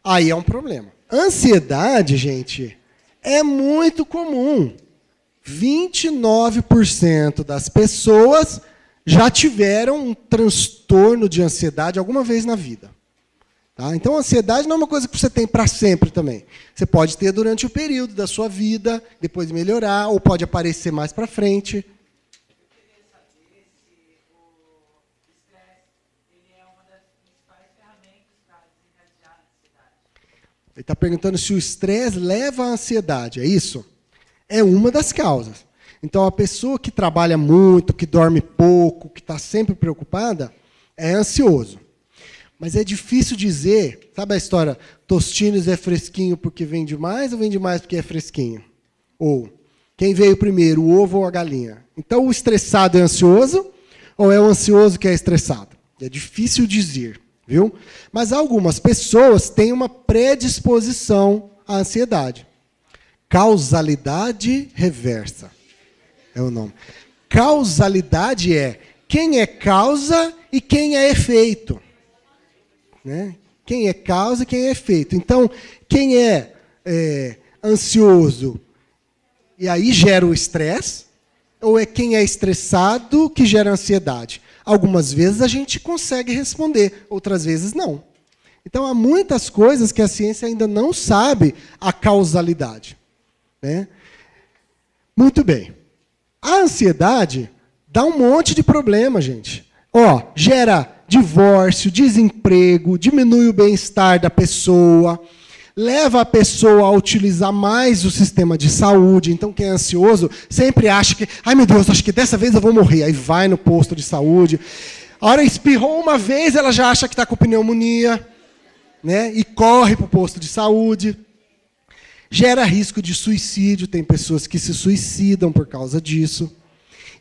aí é um problema. Ansiedade, gente, é muito comum. 29% das pessoas já tiveram um transtorno de ansiedade alguma vez na vida. Tá? Então, a ansiedade não é uma coisa que você tem para sempre também. Você pode ter durante o período da sua vida, depois melhorar, ou pode aparecer mais para frente. Ele está perguntando se o estresse leva à ansiedade, é isso? É uma das causas. Então, a pessoa que trabalha muito, que dorme pouco, que está sempre preocupada, é ansioso. Mas é difícil dizer, sabe a história, Tostines é fresquinho porque vende mais ou vende mais porque é fresquinho? Ou, quem veio primeiro, o ovo ou a galinha? Então, o estressado é ansioso ou é o ansioso que é estressado? É difícil dizer. Viu? Mas algumas pessoas têm uma predisposição à ansiedade. Causalidade reversa é o nome. Causalidade é quem é causa e quem é efeito. Né? Quem é causa e quem é efeito. Então, quem é ansioso e aí gera o estresse, ou é quem é estressado que gera ansiedade? Algumas vezes a gente consegue responder, outras vezes não. Então, há muitas coisas que a ciência ainda não sabe a causalidade. Né? Muito bem. A ansiedade dá um monte de problema, gente. Gera divórcio, desemprego, diminui o bem-estar da pessoa, leva a pessoa a utilizar mais o sistema de saúde. Então, quem é ansioso sempre acha que, ai meu Deus, acho que dessa vez eu vou morrer. Aí vai no posto de saúde. A hora espirrou uma vez, ela já acha que está com pneumonia, né? E corre para o posto de saúde. Gera risco de suicídio, tem pessoas que se suicidam por causa disso.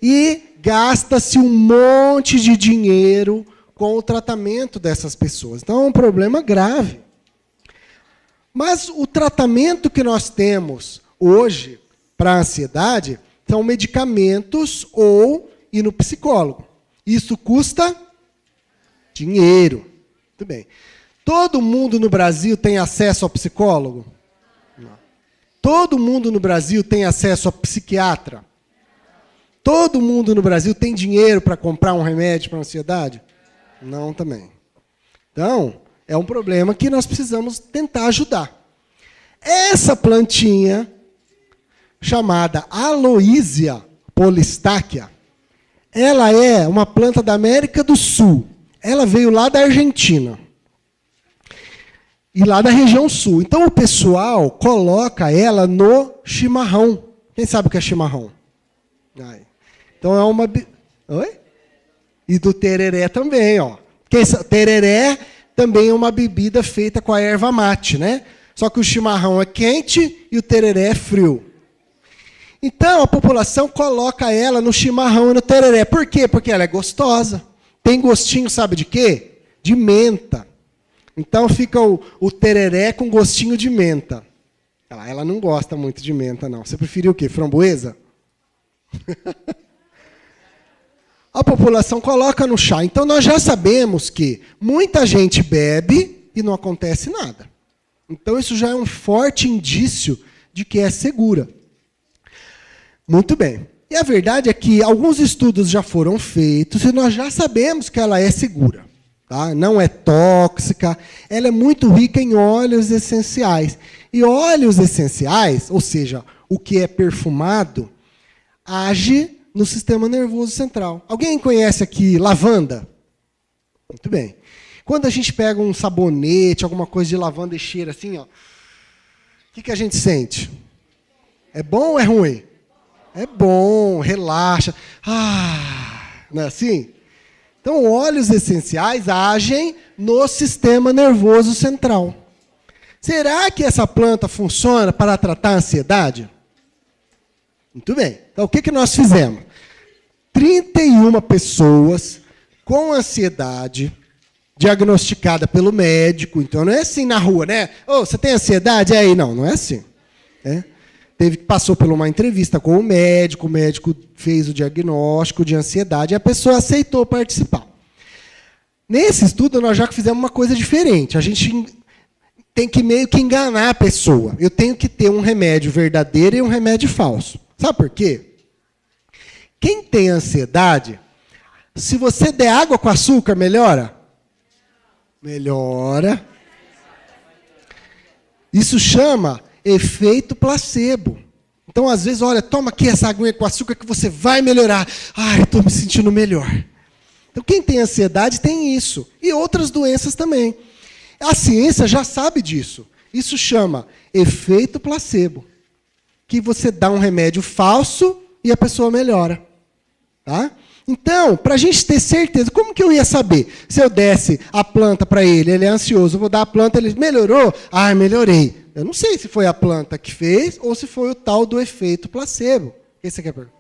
E gasta-se um monte de dinheiro com o tratamento dessas pessoas. Então, é um problema grave. Mas o tratamento que nós temos hoje para a ansiedade são medicamentos ou ir no psicólogo. Isso custa dinheiro. Muito bem. Todo mundo no Brasil tem acesso ao psicólogo? Não. Todo mundo no Brasil tem acesso a psiquiatra? Todo mundo no Brasil tem dinheiro para comprar um remédio para a ansiedade? Não também. Então, é um problema que nós precisamos tentar ajudar. Essa plantinha, chamada Aloysia polistachya, ela é uma planta da América do Sul. Ela veio lá da Argentina. E lá da região sul. Então, o pessoal coloca ela no chimarrão. Quem sabe o que é chimarrão? Então, é uma... Oi? E do tereré também, ó. Tereré também é uma bebida feita com a erva mate, né? Só que o chimarrão é quente e o tereré é frio. Então, a população coloca ela no chimarrão e no tereré. Por quê? Porque ela é gostosa. Tem gostinho, sabe de quê? De menta. Então, fica o tereré com gostinho de menta. Ela não gosta muito de menta, não. Você preferiu o quê? Framboesa? A população coloca no chá. Então, nós já sabemos que muita gente bebe e não acontece nada. Então, isso já é um forte indício de que é segura. Muito bem. E a verdade é que alguns estudos já foram feitos e nós já sabemos que ela é segura. Tá? Não é tóxica, ela é muito rica em óleos essenciais. E óleos essenciais, ou seja, o que é perfumado, age no sistema nervoso central. Alguém conhece aqui lavanda? Muito bem. Quando a gente pega um sabonete, alguma coisa de lavanda e cheira assim, o que a gente sente? É bom ou é ruim? É bom, relaxa. Não é assim? Então, óleos essenciais agem no sistema nervoso central. Será que essa planta funciona para tratar a ansiedade? Muito bem. Então, o que nós fizemos? 31 pessoas com ansiedade, diagnosticada pelo médico. Então, não é assim na rua, né? Você tem ansiedade? Não é assim. Passou por uma entrevista com o médico fez o diagnóstico de ansiedade e a pessoa aceitou participar. Nesse estudo, nós já fizemos uma coisa diferente. A gente tem que meio que enganar a pessoa. Eu tenho que ter um remédio verdadeiro e um remédio falso. Sabe por quê? Quem tem ansiedade, se você der água com açúcar, melhora? Melhora. Isso chama efeito placebo. Então, às vezes, olha, toma aqui essa aguinha com açúcar que você vai melhorar. Estou me sentindo melhor. Então, quem tem ansiedade tem isso. E outras doenças também. A ciência já sabe disso. Isso chama efeito placebo. Que você dá um remédio falso e a pessoa melhora. Tá? Então, para a gente ter certeza, como que eu ia saber? Se eu desse a planta para ele é ansioso, eu vou dar a planta, ele melhorou? Melhorei. Eu não sei se foi a planta que fez ou se foi o tal do efeito placebo. O que você quer perguntar?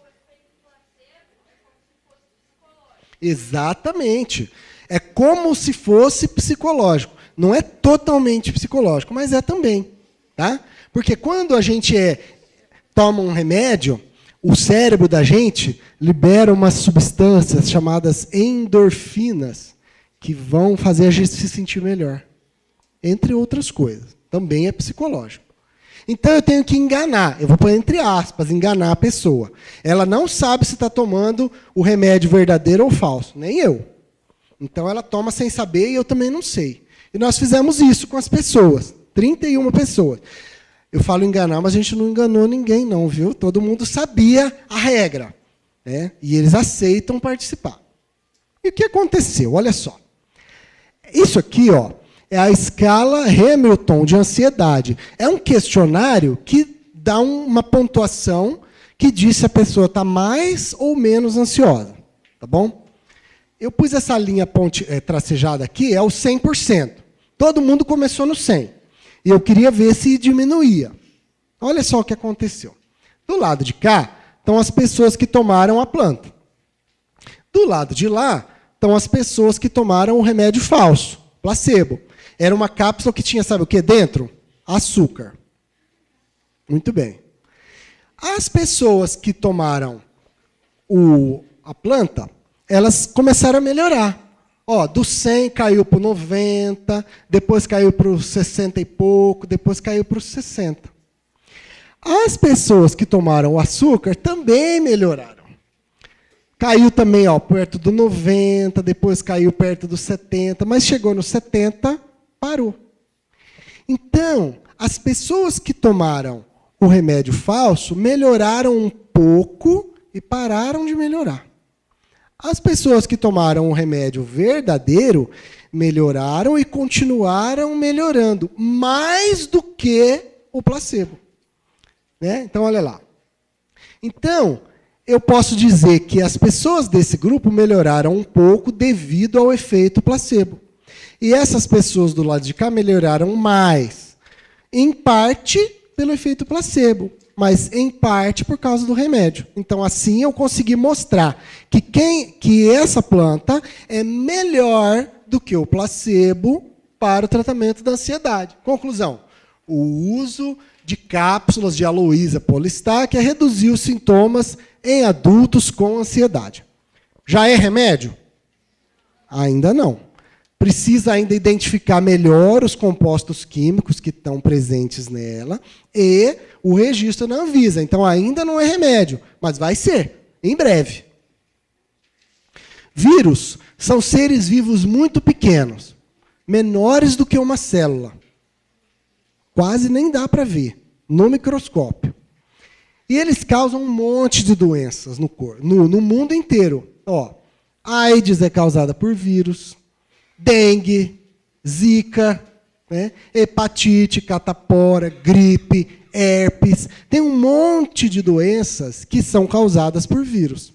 Exatamente. É como se fosse psicológico. Não é totalmente psicológico, mas é também. Tá? Porque quando a gente toma um remédio, o cérebro da gente libera umas substâncias chamadas endorfinas que vão fazer a gente se sentir melhor. Entre outras coisas. Também é psicológico. Então, eu tenho que enganar. Eu vou pôr entre aspas, enganar a pessoa. Ela não sabe se está tomando o remédio verdadeiro ou falso. Nem eu. Então, ela toma sem saber e eu também não sei. E nós fizemos isso com as pessoas. 31 pessoas. Eu falo enganar, mas a gente não enganou ninguém, não, viu? Todo mundo sabia a regra. Né? E eles aceitam participar. E o que aconteceu? Olha só. Isso aqui, ó, é a escala Hamilton de ansiedade. É um questionário que dá uma pontuação que diz se a pessoa está mais ou menos ansiosa. Tá bom? Eu pus essa linha tracejada aqui, é o 100%. Todo mundo começou no 100. E eu queria ver se diminuía. Olha só o que aconteceu. Do lado de cá, estão as pessoas que tomaram a planta. Do lado de lá, estão as pessoas que tomaram o remédio falso, placebo. Era uma cápsula que tinha, sabe o que dentro? Açúcar. Muito bem. As pessoas que tomaram a planta, elas começaram a melhorar. Ó, do 100 caiu para o 90, depois caiu para os 60 e pouco, depois caiu para os 60. As pessoas que tomaram o açúcar também melhoraram. Caiu também, ó, perto do 90, depois caiu perto dos 70, mas chegou no 70, parou. Então, as pessoas que tomaram o remédio falso melhoraram um pouco e pararam de melhorar. As pessoas que tomaram o remédio verdadeiro melhoraram e continuaram melhorando, mais do que o placebo. Né? Então, olha lá. Então, eu posso dizer que as pessoas desse grupo melhoraram um pouco devido ao efeito placebo. E essas pessoas do lado de cá melhoraram mais, em parte pelo efeito placebo, mas em parte por causa do remédio. Então, assim, eu consegui mostrar que essa planta é melhor do que o placebo para o tratamento da ansiedade. Conclusão, o uso de cápsulas de Aloísa Polistac reduziu os sintomas em adultos com ansiedade. Já é remédio? Ainda não. Precisa ainda identificar melhor os compostos químicos que estão presentes nela e o registro na Anvisa. Então, ainda não é remédio, mas vai ser, em breve. Vírus são seres vivos muito pequenos, menores do que uma célula. Quase nem dá para ver, no microscópio. E eles causam um monte de doenças no corpo, no mundo inteiro. Ó, AIDS é causada por vírus, dengue, zika, né? Hepatite, catapora, gripe, herpes. Tem um monte de doenças que são causadas por vírus.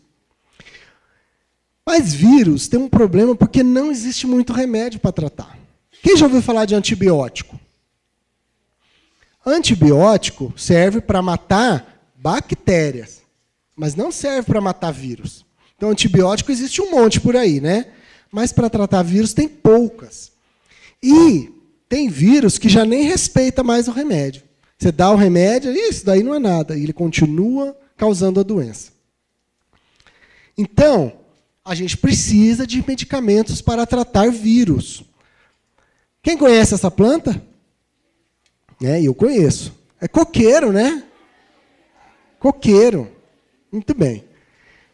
Mas vírus tem um problema porque não existe muito remédio para tratar. Quem já ouviu falar de antibiótico? Antibiótico serve para matar bactérias, mas não serve para matar vírus. Então, antibiótico existe um monte por aí, né? Mas para tratar vírus tem poucas. E tem vírus que já nem respeita mais o remédio. Você dá o remédio, isso daí não é nada. E ele continua causando a doença. Então, a gente precisa de medicamentos para tratar vírus. Quem conhece essa planta? Eu conheço. É coqueiro, né? Coqueiro. Muito bem.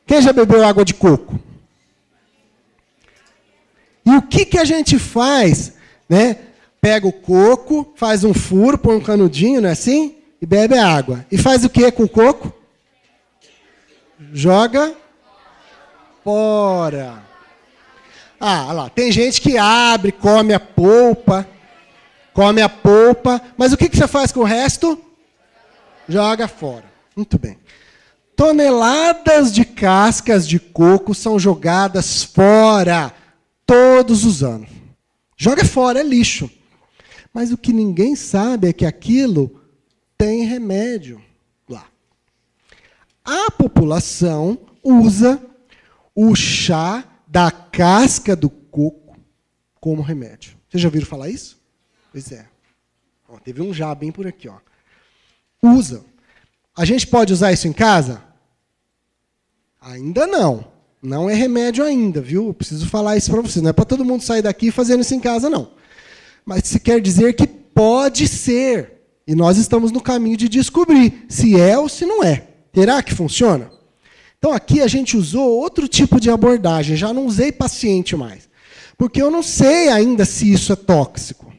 Quem já bebeu água de coco? E o que a gente faz? Né? Pega o coco, faz um furo, põe um canudinho, não é assim? E bebe a água. E faz o que com o coco? Joga fora. Ah, lá. Tem gente que abre, come a polpa, mas o que você faz com o resto? Joga fora. Muito bem. Toneladas de cascas de coco são jogadas fora todos os anos. Joga fora, é lixo. Mas o que ninguém sabe é que aquilo tem remédio lá. A população usa o chá da casca do coco como remédio. Vocês já ouviram falar isso? Pois é. Ó, teve um já bem por aqui. Ó. Usa. A gente pode usar isso em casa? Ainda não. Não é remédio ainda, viu? Eu preciso falar isso para vocês. Não é para todo mundo sair daqui fazendo isso em casa, não. Mas isso quer dizer que pode ser. E nós estamos no caminho de descobrir se é ou se não é. Será que funciona? Então, aqui a gente usou outro tipo de abordagem. Já não usei paciente mais. Porque eu não sei ainda se isso é tóxico.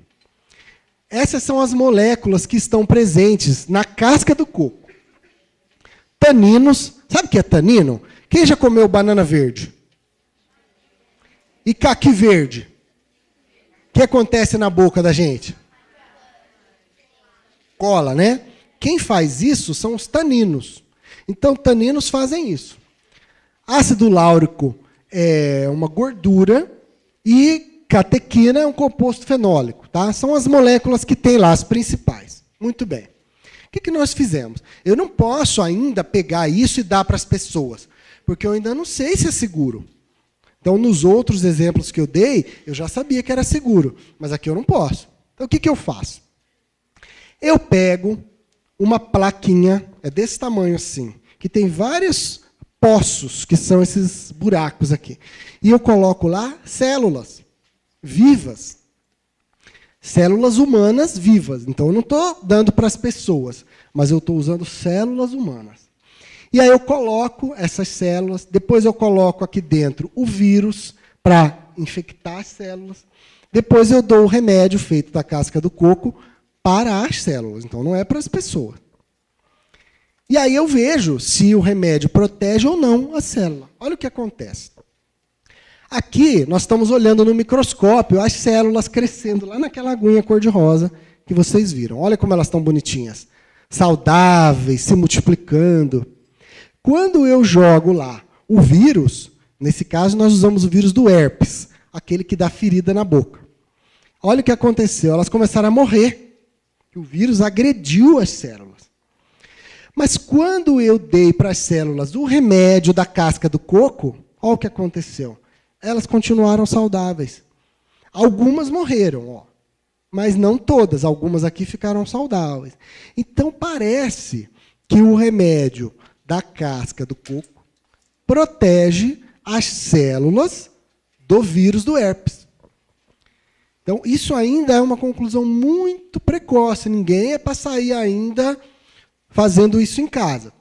Essas são as moléculas que estão presentes na casca do coco. Taninos. Sabe o que é tanino? Quem já comeu banana verde? E caqui verde? O que acontece na boca da gente? Cola, né? Quem faz isso são os taninos. Então, taninos fazem isso. Ácido láurico é uma gordura e catequina é um composto fenólico. Tá? São as moléculas que tem lá, as principais. Muito bem. O que nós fizemos? Eu não posso ainda pegar isso e dar para as pessoas, porque eu ainda não sei se é seguro. Então, nos outros exemplos que eu dei, eu já sabia que era seguro, mas aqui eu não posso. Então, o que eu faço? Eu pego uma plaquinha, é desse tamanho assim, que tem vários poços, que são esses buracos aqui. E eu coloco lá células vivas. Células humanas vivas. Então, eu não estou dando para as pessoas, mas eu estou usando células humanas. E aí eu coloco essas células, depois eu coloco aqui dentro o vírus para infectar as células. Depois eu dou o remédio feito da casca do coco para as células. Então, não é para as pessoas. E aí eu vejo se o remédio protege ou não a célula. Olha o que acontece. Aqui, nós estamos olhando no microscópio as células crescendo lá naquela aguinha cor-de-rosa que vocês viram. Olha como elas estão bonitinhas. Saudáveis, se multiplicando. Quando eu jogo lá o vírus, nesse caso nós usamos o vírus do herpes, aquele que dá ferida na boca. Olha o que aconteceu, elas começaram a morrer. O vírus agrediu as células. Mas quando eu dei para as células o remédio da casca do coco, olha o que aconteceu. Elas continuaram saudáveis. Algumas morreram, ó, mas não todas. Algumas aqui ficaram saudáveis. Então, parece que o remédio da casca do coco protege as células do vírus do herpes. Então, isso ainda é uma conclusão muito precoce. Ninguém é para sair ainda fazendo isso em casa.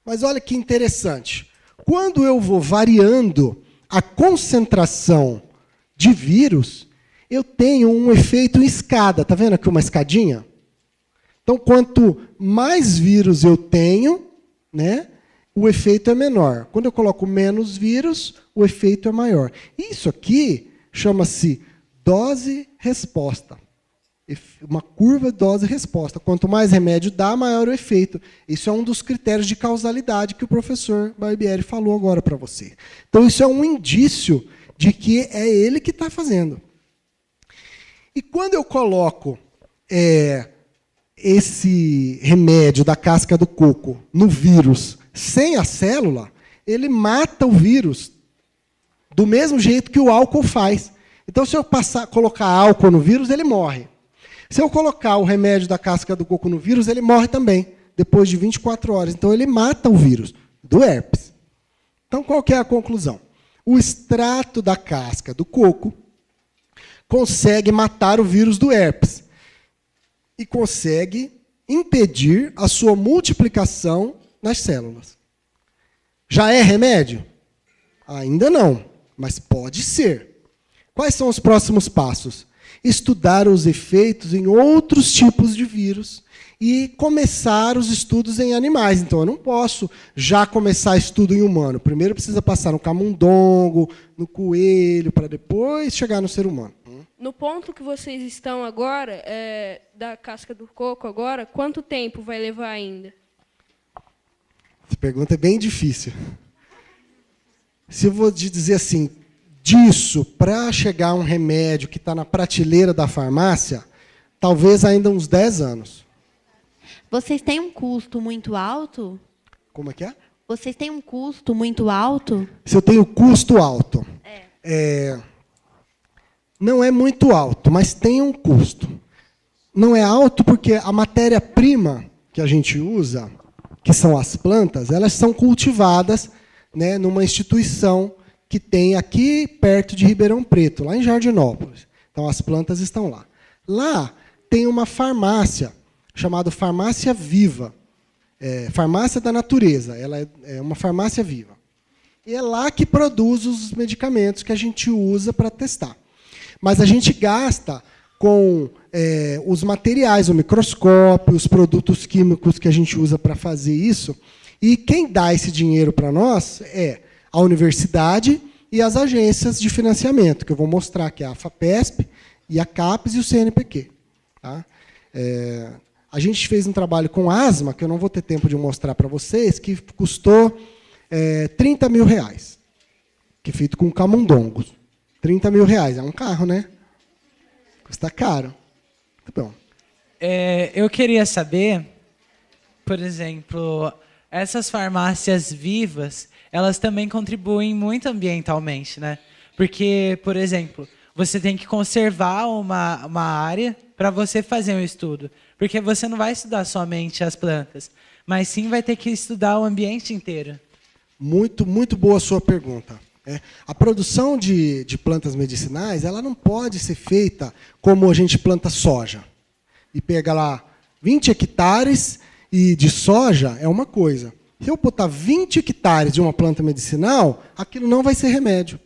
Mas olha que interessante. Quando eu vou variando a concentração de vírus, eu tenho um efeito em escada. Está vendo aqui uma escadinha? Então, quanto mais vírus eu tenho, né, o efeito é menor. Quando eu coloco menos vírus, o efeito é maior. Isso aqui chama-se dose-resposta. Uma curva dose-resposta. Quanto mais remédio dá, maior o efeito. Isso é um dos critérios de causalidade que o professor Barbieri falou agora para você. Então, isso é um indício de que é ele que está fazendo. E quando eu coloco esse remédio da casca do coco no vírus sem a célula, ele mata o vírus do mesmo jeito que o álcool faz. Então, se eu colocar álcool no vírus, ele morre. Se eu colocar o remédio da casca do coco no vírus, ele morre também, depois de 24 horas. Então, ele mata o vírus do herpes. Então, qual que é a conclusão? O extrato da casca do coco consegue matar o vírus do herpes e consegue impedir a sua multiplicação nas células. Já é remédio? Ainda não, mas pode ser. Quais são os próximos passos? Estudar os efeitos em outros tipos de vírus e começar os estudos em animais. Então, eu não posso já começar estudo em humano. Primeiro precisa passar no camundongo, no coelho, para depois chegar no ser humano. No ponto que vocês estão agora, da casca do coco agora, quanto tempo vai levar ainda? Essa pergunta é bem difícil. Se eu vou te dizer assim, disso para chegar a um remédio que está na prateleira da farmácia, talvez ainda uns 10 anos. Vocês têm um custo muito alto? Como é que é? Vocês têm um custo muito alto? Se eu tenho custo alto. Não é muito alto, mas tem um custo. Não é alto porque a matéria-prima que a gente usa, que são as plantas, elas são cultivadas, né, numa instituição que tem aqui perto de Ribeirão Preto, lá em Jardinópolis. Então, as plantas estão lá. Lá tem uma farmácia, chamada Farmácia Viva. Farmácia da Natureza. Ela é uma farmácia viva. E é lá que produz os medicamentos que a gente usa para testar. Mas a gente gasta com os materiais, o microscópio, os produtos químicos que a gente usa para fazer isso. E quem dá esse dinheiro para nós é a universidade e as agências de financiamento, que eu vou mostrar, que é a FAPESP, e a CAPES e o CNPq. Tá? A gente fez um trabalho com asma, que eu não vou ter tempo de mostrar para vocês, que custou R$30 mil, que é feito com camundongos. R$30 mil, é um carro, né? Custa caro. Muito bom. Eu queria saber, por exemplo, essas farmácias vivas, elas também contribuem muito ambientalmente, né? Porque, por exemplo, você tem que conservar uma área para você fazer um estudo. Porque você não vai estudar somente as plantas, mas sim vai ter que estudar o ambiente inteiro. Muito, muito boa a sua pergunta. A produção de plantas medicinais, ela não pode ser feita como a gente planta soja. E pega lá 20 hectares e de soja é uma coisa. Se eu botar 20 hectares de uma planta medicinal, aquilo não vai ser remédio.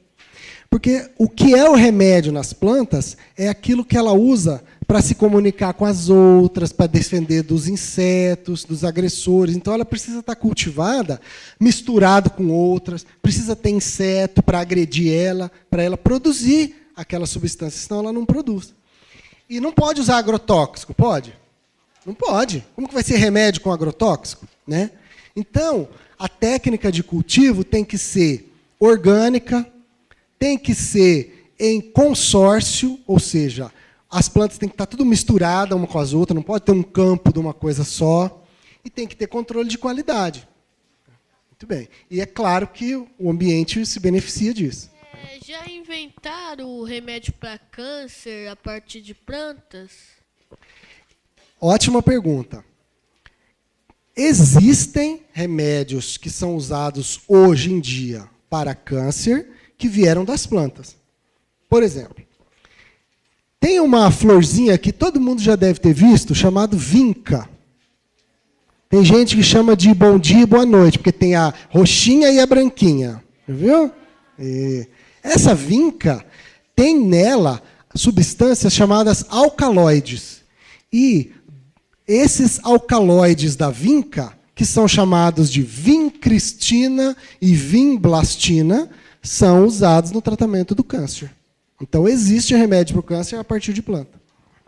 Porque o que é o remédio nas plantas é aquilo que ela usa para se comunicar com as outras, para defender dos insetos, dos agressores. Então, ela precisa estar cultivada, misturado com outras, precisa ter inseto para agredir ela, para ela produzir aquela substância, senão ela não produz. E não pode usar agrotóxico, pode? Não pode. Como que vai ser remédio com agrotóxico? Né? Então, a técnica de cultivo tem que ser orgânica, tem que ser em consórcio, ou seja, as plantas têm que estar tudo misturada uma com as outras, não pode ter um campo de uma coisa só, e tem que ter controle de qualidade. Muito bem. E é claro que o ambiente se beneficia disso. Já inventaram o remédio para câncer a partir de plantas? Ótima pergunta. Existem remédios que são usados hoje em dia para câncer que vieram das plantas. Por exemplo, tem uma florzinha que todo mundo já deve ter visto, chamado vinca. Tem gente que chama de bom dia e boa noite, porque tem a roxinha e a branquinha. Viu? Essa vinca tem nela substâncias chamadas alcaloides. E esses alcaloides da vinca, que são chamados de vincristina e vinblastina, são usados no tratamento do câncer. Então, existe remédio para o câncer a partir de planta.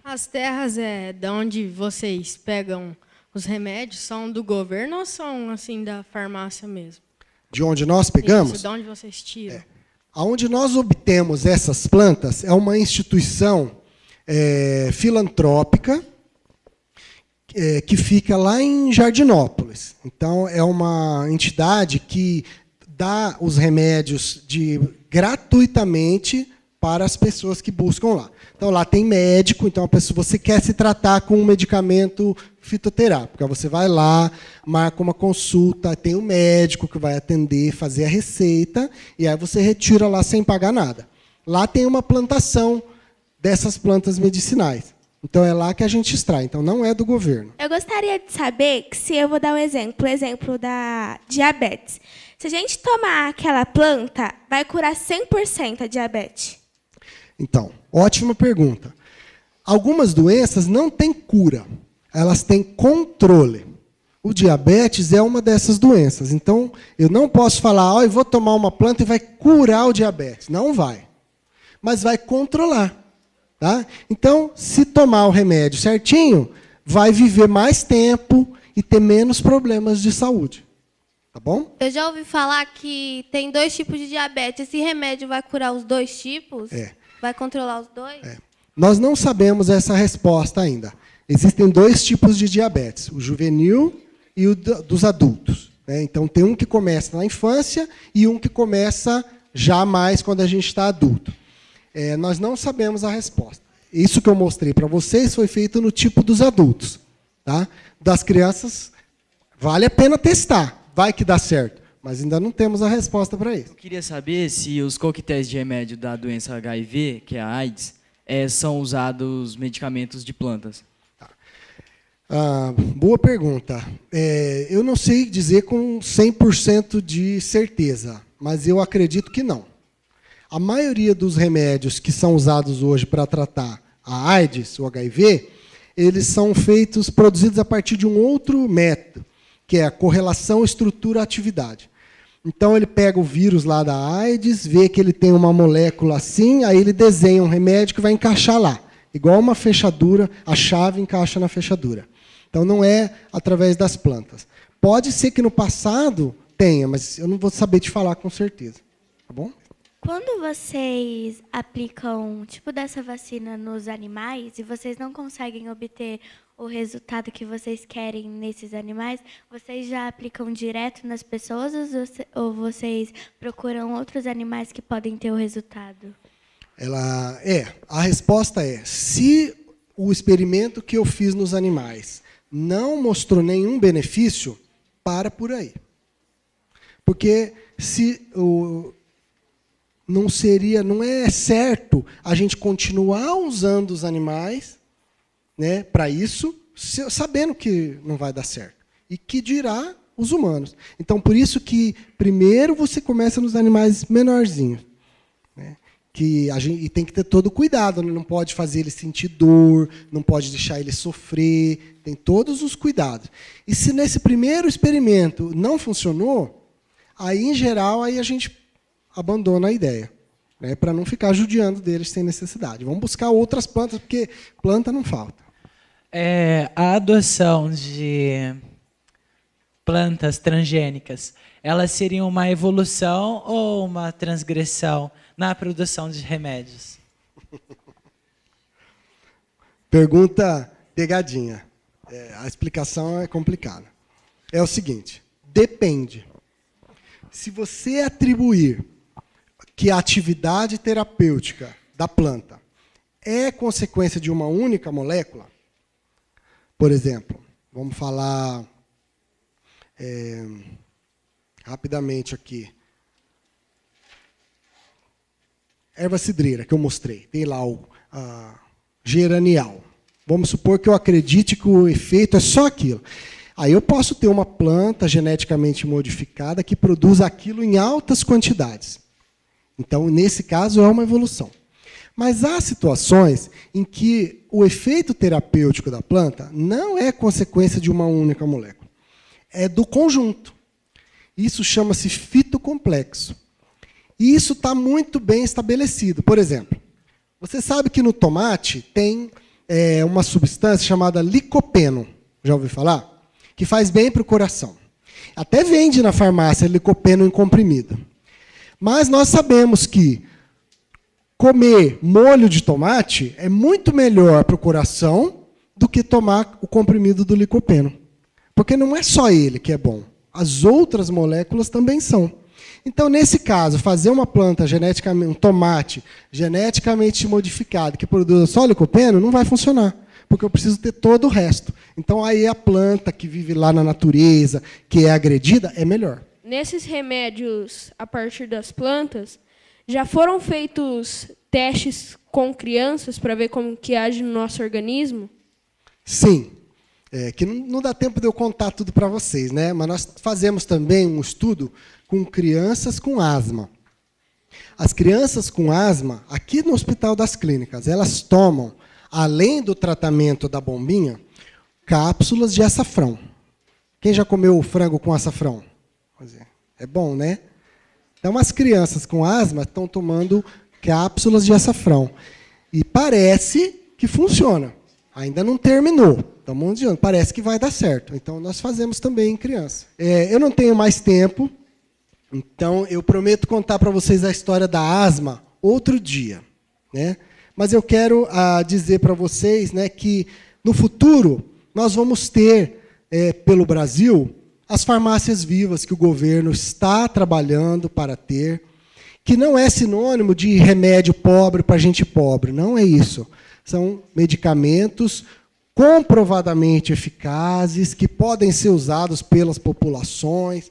As terras de onde vocês pegam os remédios são do governo ou são assim da farmácia mesmo? De onde nós pegamos? Isso, de onde vocês tiram? Aonde nós obtemos essas plantas é uma instituição filantrópica que fica lá em Jardinópolis. Então, é uma entidade que dá os remédios gratuitamente para as pessoas que buscam lá. Então, lá tem médico, então você quer se tratar com um medicamento fitoterápico. Você vai lá, marca uma consulta, tem um médico que vai atender, fazer a receita, e aí você retira lá sem pagar nada. Lá tem uma plantação dessas plantas medicinais. Então, é lá que a gente extrai. Então, não é do governo. Eu gostaria de saber que, se eu vou dar um exemplo da diabetes. Se a gente tomar aquela planta, vai curar 100% a diabetes? Então, ótima pergunta. Algumas doenças não têm cura, elas têm controle. O diabetes é uma dessas doenças. Então, eu não posso falar, eu vou tomar uma planta e vai curar o diabetes. Não vai. Mas vai controlar. Tá? Então, se tomar o remédio certinho, vai viver mais tempo e ter menos problemas de saúde. Tá bom? Eu já ouvi falar que tem 2 tipos de diabetes. Esse remédio vai curar os 2 tipos? Vai controlar os 2? Nós não sabemos essa resposta ainda. Existem 2 tipos de diabetes, o juvenil e o dos adultos. Né? Então, tem um que começa na infância e um que começa já mais quando a gente está adulto. Nós não sabemos a resposta. Isso que eu mostrei para vocês foi feito no tipo dos adultos. Tá? Das crianças, vale a pena testar. Vai que dá certo. Mas ainda não temos a resposta para isso. Eu queria saber se os coquetéis de remédio da doença HIV, que é a AIDS, são usados medicamentos de plantas. Boa pergunta. Eu não sei dizer com 100% de certeza, mas eu acredito que não. A maioria dos remédios que são usados hoje para tratar a AIDS, o HIV, eles são produzidos a partir de um outro método, que é a correlação estrutura-atividade. Então, ele pega o vírus lá da AIDS, vê que ele tem uma molécula assim, aí ele desenha um remédio que vai encaixar lá. Igual uma fechadura, a chave encaixa na fechadura. Então, não é através das plantas. Pode ser que no passado tenha, mas eu não vou saber te falar com certeza. Tá bom? Quando vocês aplicam tipo dessa vacina nos animais e vocês não conseguem obter o resultado que vocês querem nesses animais, vocês já aplicam direto nas pessoas ou vocês procuram outros animais que podem ter o resultado? A resposta é, se o experimento que eu fiz nos animais não mostrou nenhum benefício, para por aí. Porque não é certo a gente continuar usando os animais, né, para isso, sabendo que não vai dar certo. E que dirá os humanos. Então, por isso que primeiro você começa nos animais menorzinhos. Né, e tem que ter todo o cuidado, não pode fazer ele sentir dor, não pode deixar ele sofrer, tem todos os cuidados. E se nesse primeiro experimento não funcionou, aí, em geral, aí a gente abandona a ideia, né, para não ficar judiando deles sem necessidade. Vamos buscar outras plantas, porque planta não falta. A adoção de plantas transgênicas, elas seriam uma evolução ou uma transgressão na produção de remédios? Pergunta pegadinha. A explicação é complicada. É o seguinte, depende. Se você atribuir que a atividade terapêutica da planta é consequência de uma única molécula, por exemplo, vamos falar rapidamente aqui. Erva cidreira, que eu mostrei. Tem lá o geranial. Vamos supor que eu acredite que o efeito é só aquilo. Aí eu posso ter uma planta geneticamente modificada que produz aquilo em altas quantidades. Então, nesse caso, é uma evolução. Mas há situações em que o efeito terapêutico da planta não é consequência de uma única molécula. É do conjunto. Isso chama-se fitocomplexo. E isso está muito bem estabelecido. Por exemplo, você sabe que no tomate tem uma substância chamada licopeno. Já ouviu falar? Que faz bem para o coração. Até vende na farmácia licopeno em comprimido. Mas nós sabemos que comer molho de tomate é muito melhor para o coração do que tomar o comprimido do licopeno. Porque não é só ele que é bom. As outras moléculas também são. Então, nesse caso, fazer uma planta geneticamente, um tomate geneticamente modificado que produza só licopeno não vai funcionar, porque eu preciso ter todo o resto. Então, aí a planta que vive lá na natureza, que é agredida, é melhor. Nesses remédios a partir das plantas, já foram feitos testes com crianças para ver como que age no nosso organismo? Sim. Que não dá tempo de eu contar tudo para vocês, né? Mas nós fazemos também um estudo com crianças com asma. As crianças com asma, aqui no Hospital das Clínicas, elas tomam, além do tratamento da bombinha, cápsulas de açafrão. Quem já comeu frango com açafrão? É bom, né? Então, as crianças com asma estão tomando cápsulas de açafrão. E parece que funciona. Ainda não terminou. Estamos adiando. Parece que vai dar certo. Então, nós fazemos também em criança. Eu não tenho mais tempo, então eu prometo contar para vocês a história da asma outro dia, né? Mas eu quero dizer para vocês, né, que no futuro nós vamos ter, pelo Brasil, as farmácias vivas que o governo está trabalhando para ter, que não é sinônimo de remédio pobre para gente pobre, não é isso. São medicamentos comprovadamente eficazes, que podem ser usados pelas populações,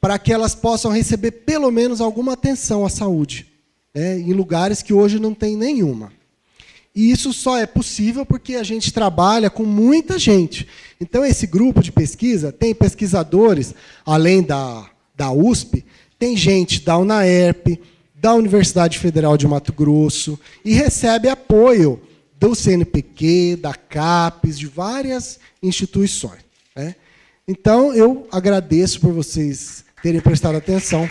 para que elas possam receber pelo menos alguma atenção à saúde, né, em lugares que hoje não tem nenhuma. E isso só é possível porque a gente trabalha com muita gente. Então, esse grupo de pesquisa tem pesquisadores, além da USP, tem gente da UNAERP, da Universidade Federal de Mato Grosso, e recebe apoio do CNPq, da CAPES, de várias instituições, né? Então, eu agradeço por vocês terem prestado atenção.